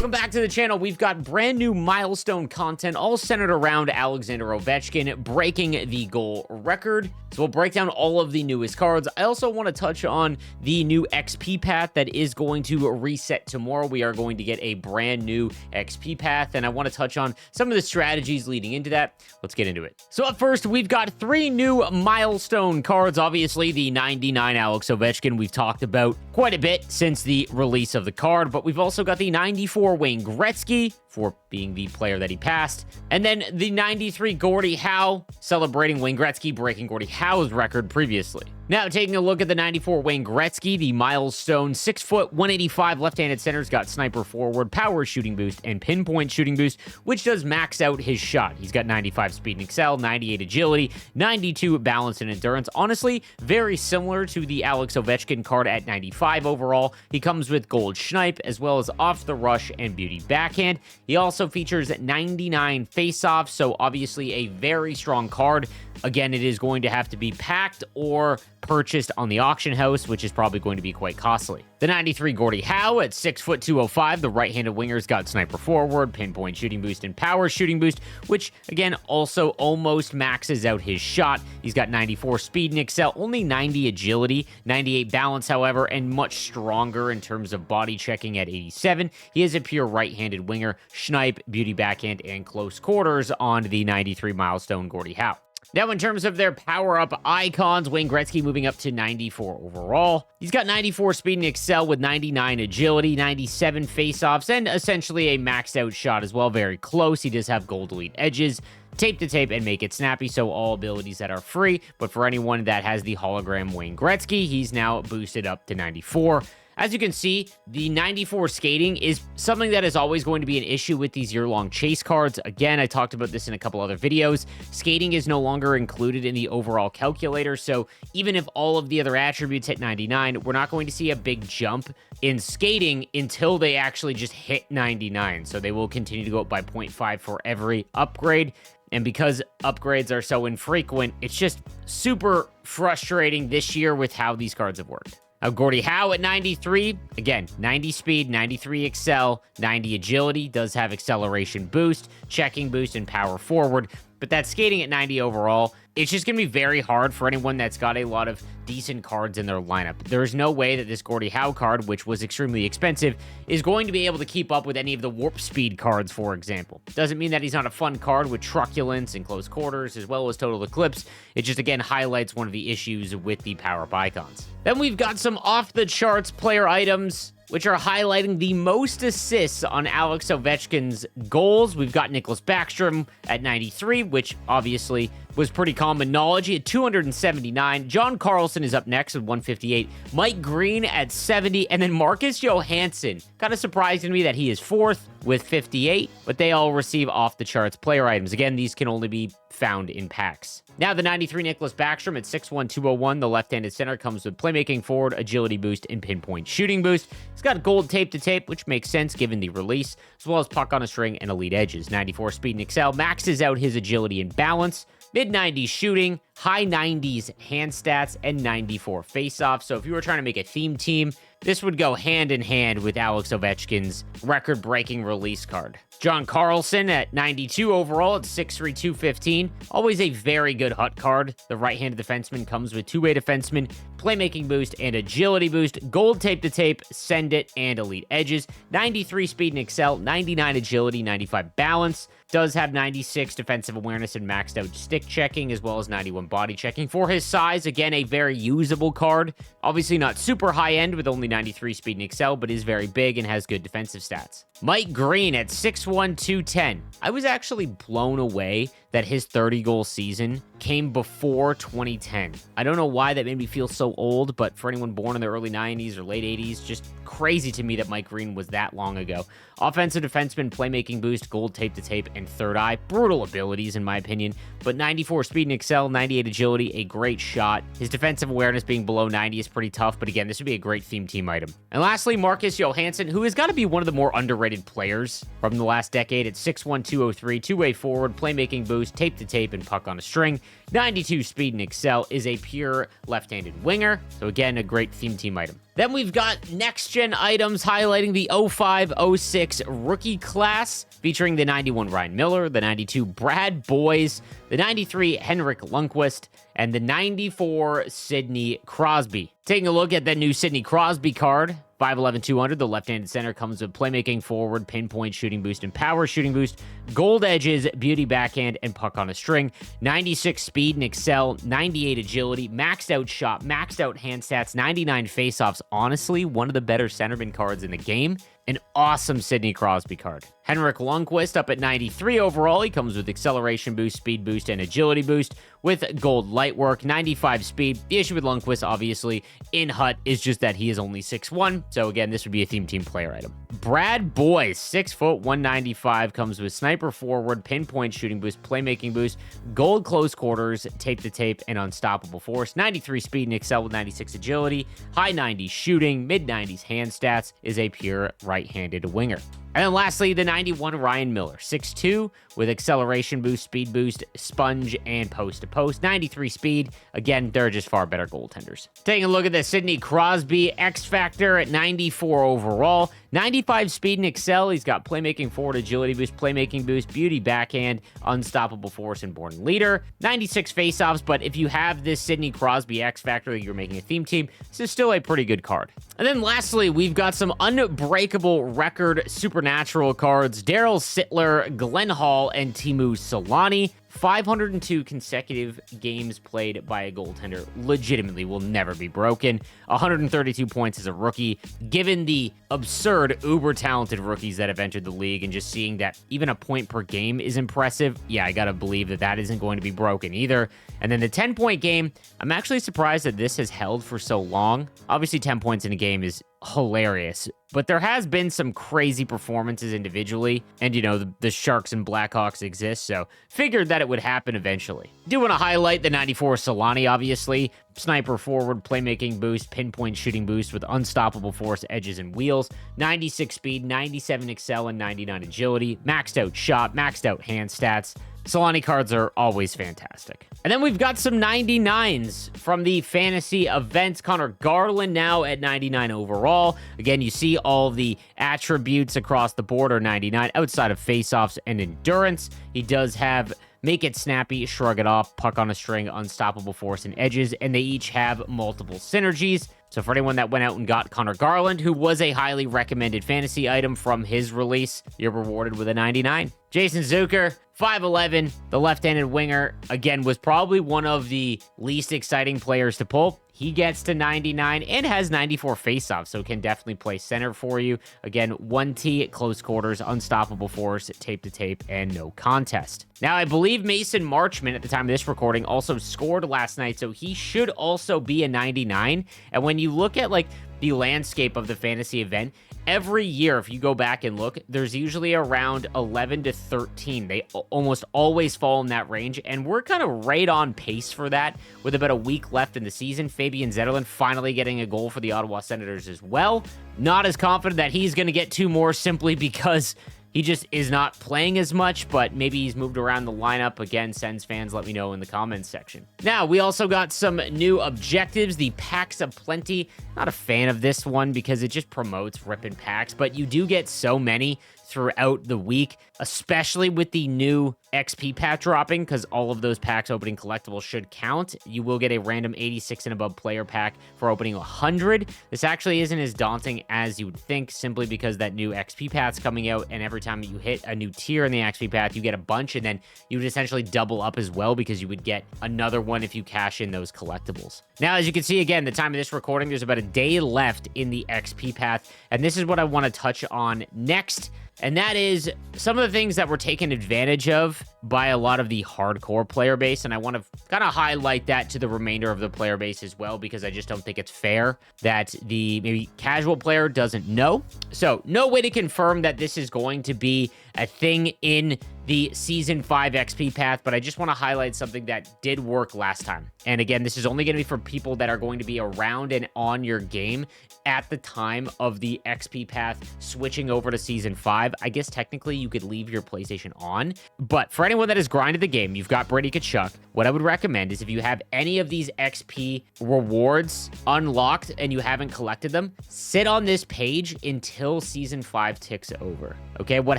Welcome back to the channel. We've got brand new milestone content all centered around Alexander Ovechkin breaking the goal record. So we'll break down all of the newest cards. I also want to touch on the new XP path that is going to reset tomorrow. We are going to get a brand new XP path, and I want to touch on some of the strategies leading into that. Let's get into it. So up first, we've got 3 new milestone cards. Obviously, the 99 Alex Ovechkin we've talked about quite a bit since the release of the card, but we've also got the 94 Wayne Gretzky for being the player that he passed, and then the 93 Gordie Howe, celebrating Wayne Gretzky breaking Gordie Howe's record previously. Now, taking a look at the 94 Wayne Gretzky, the milestone 6', 185 left-handed center's got sniper forward, power shooting boost, and pinpoint shooting boost, which does max out his shot. He's got 95 speed and excel, 98 agility, 92 balance and endurance. Honestly, very similar to the Alex Ovechkin card at 95 overall. He comes with gold snipe, as well as off the rush and beauty backhand. He also features 99 face-offs, so obviously a very strong card. Again, it is going to have to be packed or purchased on the auction house, which is probably going to be quite costly. The 93 Gordie Howe at 6', 205, the right-handed winger's got sniper forward, pinpoint shooting boost, and power shooting boost, which again also almost maxes out his shot. He's got 94 speed and excel, only 90 agility, 98 balance, however, and much stronger in terms of body checking at 87. He is a pure right-handed winger, snipe, beauty backhand, and close quarters on the 93 milestone Gordie Howe. Now, in terms of their power-up icons, Wayne Gretzky moving up to 94 overall. He's got 94 speed and excel with 99 agility, 97 face-offs, and essentially a maxed-out shot as well. Very close. He does have gold elite edges, tape to tape, and make it snappy, so all abilities that are free. But for anyone that has the hologram Wayne Gretzky, he's now boosted up to 94. As you can see, the 94 skating is something that is always going to be an issue with these year-long chase cards. Again, I talked about this in a couple other videos. Skating is no longer included in the overall calculator, so even if all of the other attributes hit 99, we're not going to see a big jump in skating until they actually just hit 99. So they will continue to go up by 0.5 for every upgrade. And because upgrades are so infrequent, it's just super frustrating this year with how these cards have worked. Now, Gordie Howe at 93, again, 90 speed, 93 excel, 90 agility, does have acceleration boost, checking boost, and power forward, but that's skating at 90 overall. It's just going to be very hard for anyone that's got a lot of decent cards in their lineup. There's no way that this Gordie Howe card, which was extremely expensive, is going to be able to keep up with any of the warp speed cards, for example. Doesn't mean that he's not a fun card with truculence and close quarters, as well as total eclipse. It just, again, highlights one of the issues with the power-up icons. Then we've got some off-the-charts player items, which are highlighting the most assists on Alex Ovechkin's goals. We've got Nicholas Backstrom at 93, which obviously was pretty common knowledge. He had 279. John Carlson is up next with 158. Mike Green at 70. And then Marcus Johansson. Kind of surprised me that he is 4th with 58, but they all receive off-the-charts player items. Again, these can only be found in packs. Now, the 93 Nicholas Backstrom at 6'1", 201. The left-handed center comes with playmaking forward, agility boost, and pinpoint shooting boost. He's got gold tape to tape, which makes sense given the release, as well as puck on a string and elite edges. 94 speed and excel maxes out his agility and balance. Mid-90s shooting, high 90s hand stats, and 94 face-off. So if you were trying to make a theme team, this would go hand in hand with Alex Ovechkin's record-breaking release card. John Carlson at 92 overall at 6'3", 215. Always a very good hut card. The right-handed defenseman comes with two-way defenseman, playmaking boost, and agility boost. Gold tape to tape, send it, and elite edges. 93 speed and excel, 99 agility, 95 balance. Does have 96 defensive awareness and maxed out stick checking, as well as 91 body checking. For his size, again, a very usable card. Obviously not super high-end with only 93 speed and excel, but is very big and has good defensive stats. Mike Green at 6'1", 210. I was actually blown away that his 30-goal season came before 2010. I don't know why that made me feel so old, but for anyone born in the early 90s or late 80s, just crazy to me that Mike Green was that long ago. Offensive defenseman, playmaking boost, gold tape to tape, and third eye. Brutal abilities, in my opinion, but 94 speed and excel, 98 agility, a great shot. His defensive awareness being below 90 is pretty tough, but again, this would be a great theme team item. And lastly, Marcus Johansson, who has got to be one of the more underrated players from the last decade at 6'1", 203, two-way forward, playmaking boost, boost, tape to tape, and puck on a string. 92 speed and excel, is a pure left-handed winger. So again, a great theme team item. Then we've got next-gen items highlighting the 05-06 rookie class, featuring the 91 Ryan Miller, the 92 Brad Boys, the 93 Henrik Lundqvist, and the 94 Sidney Crosby. Taking a look at that new Sidney Crosby card, 5'11", 200, the left-handed center comes with playmaking forward, pinpoint shooting boost, and power shooting boost, gold edges, beauty backhand, and puck on a string, 96 speed and excel, 98 agility, maxed out shot, maxed out hand stats, 99 faceoffs. Honestly, one of the better centerman cards in the game. An awesome Sidney Crosby card. Henrik Lundqvist up at 93 overall. He comes with acceleration boost, speed boost, and agility boost with gold light work, 95 speed. The issue with Lundqvist, obviously, in HUT is just that he is only 6'1". So again, this would be a theme team player item. Brad Boys, 6 foot, 195, comes with sniper forward, pinpoint shooting boost, playmaking boost, gold close quarters, tape to tape, and unstoppable force. 93 speed and excel with 96 agility, high 90s shooting, mid 90s hand stats, is a pure right-handed winger. And then lastly, the 91 Ryan Miller, 6'2", with acceleration boost, speed boost, sponge, and post-to-post. 93 speed. Again, they're just far better goaltenders. Taking a look at the Sidney Crosby X Factor at 94 overall. 95 speed and excel. He's got playmaking forward, agility boost, playmaking boost, beauty backhand, unstoppable force, and born leader. 96 faceoffs, but if you have this Sidney Crosby X Factor that you're making a theme team, this is still a pretty good card. And then lastly, we've got some Unbreakable record supernatural cards. Daryl Sittler, Glenn Hall, and Teemu Solani. 502 consecutive games played by a goaltender legitimately will never be broken. 132 points as a rookie. Given the absurd, uber-talented rookies that have entered the league and just seeing that even a point per game is impressive, yeah, I gotta believe that that isn't going to be broken either. And then the 10-point game, I'm actually surprised that this has held for so long. Obviously, 10 points in a game is hilarious, but there has been some crazy performances individually, and you know, the Sharks and Blackhawks exist, so figured that it would happen eventually. Do want to highlight the 94 Solani, obviously. Sniper forward, playmaking boost, pinpoint shooting boost with unstoppable force, edges, and wheels. 96 speed, 97 excel, and 99 agility. Maxed out shot, maxed out hand stats. Solani cards are always fantastic. And then we've got some 99s from the fantasy events. Connor Garland now at 99 overall. Again, you see all the attributes across the board are 99 outside of faceoffs and endurance. He does have make it snappy, shrug it off, puck on a string, unstoppable force, and edges, and they each have multiple synergies. So for anyone that went out and got Connor Garland, who was a highly recommended fantasy item from his release, you're rewarded with a 99. Jason Zucker, 5'11", the left-handed winger, again, was probably one of the least exciting players to pull. He gets to 99 and has 94 faceoffs, so can definitely play center for you. Again, 1T at close quarters, unstoppable force, tape to tape, and no contest. Now, I believe Mason Marchment, at the time of this recording, also scored last night, so he should also be a 99. And when you look at, like, the landscape of the fantasy event, every year, if you go back and look, there's usually around 11 to 13. They almost always fall in that range, and we're kind of right on pace for that with about a week left in the season. Fabian Zetterlund finally getting a goal for the Ottawa Senators as well. Not as confident that he's going to get two more simply because he just is not playing as much, but maybe he's moved around the lineup. Again, Sens fans, let me know in the comments section. Now, we also got some new objectives, the Packs of Plenty. Not a fan of this one because it just promotes ripping packs, but you do get so many throughout the week, especially with the new XP pack dropping, because all of those packs opening collectibles should count. You will get a random 86 and above player pack for opening 100. This actually isn't as daunting as you would think, simply because that new XP pack's coming out, and every time that you hit a new tier in the XP pack, you get a bunch, and then you would essentially double up as well, because you would get another one if you cash in those collectibles. Now, as you can see, again, the time of this recording, there's about a day left in the XP path, and this is what I want to touch on next. And that is some of the things that were taken advantage of by a lot of the hardcore player base. And I want to kind of highlight that to the remainder of the player base as well, because I just don't think it's fair that the maybe casual player doesn't know. So no way to confirm that this is going to be a thing in the Season 5 XP path, but I just want to highlight something that did work last time. And again, this is only going to be for people that are going to be around and on your game at the time of the XP path switching over to Season 5. I guess technically you could leave your PlayStation on, but for anyone that has grinded the game, you've got Brady Tkachuk. What I would recommend is if you have any of these XP rewards unlocked and you haven't collected them, sit on this page until Season 5 ticks over. Okay, what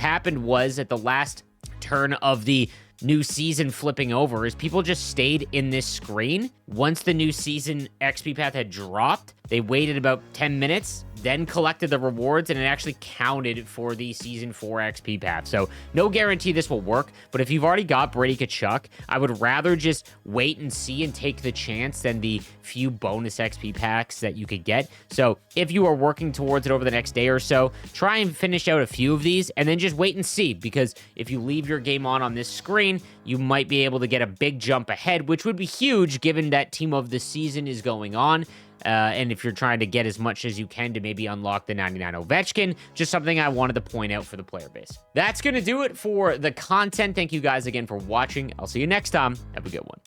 happened was at the last turn of the new season flipping over is people just stayed in this screen. Once the new season XP path had dropped, they waited about 10 minutes, then collected the rewards, and it actually counted for the Season 4 XP path. So no guarantee this will work, but if you've already got Brady Tkachuk, I would rather just wait and see and take the chance than the few bonus XP packs that you could get. So if you are working towards it over the next day or so, try and finish out a few of these, and then just wait and see, because if you leave your game on this screen, you might be able to get a big jump ahead, which would be huge given that Team of the Season is going on. And if you're trying to get as much as you can to maybe unlock the 99 Ovechkin, just something I wanted to point out for the player base. That's going to do it for the content. Thank you guys again for watching. I'll see you next time. Have a good one.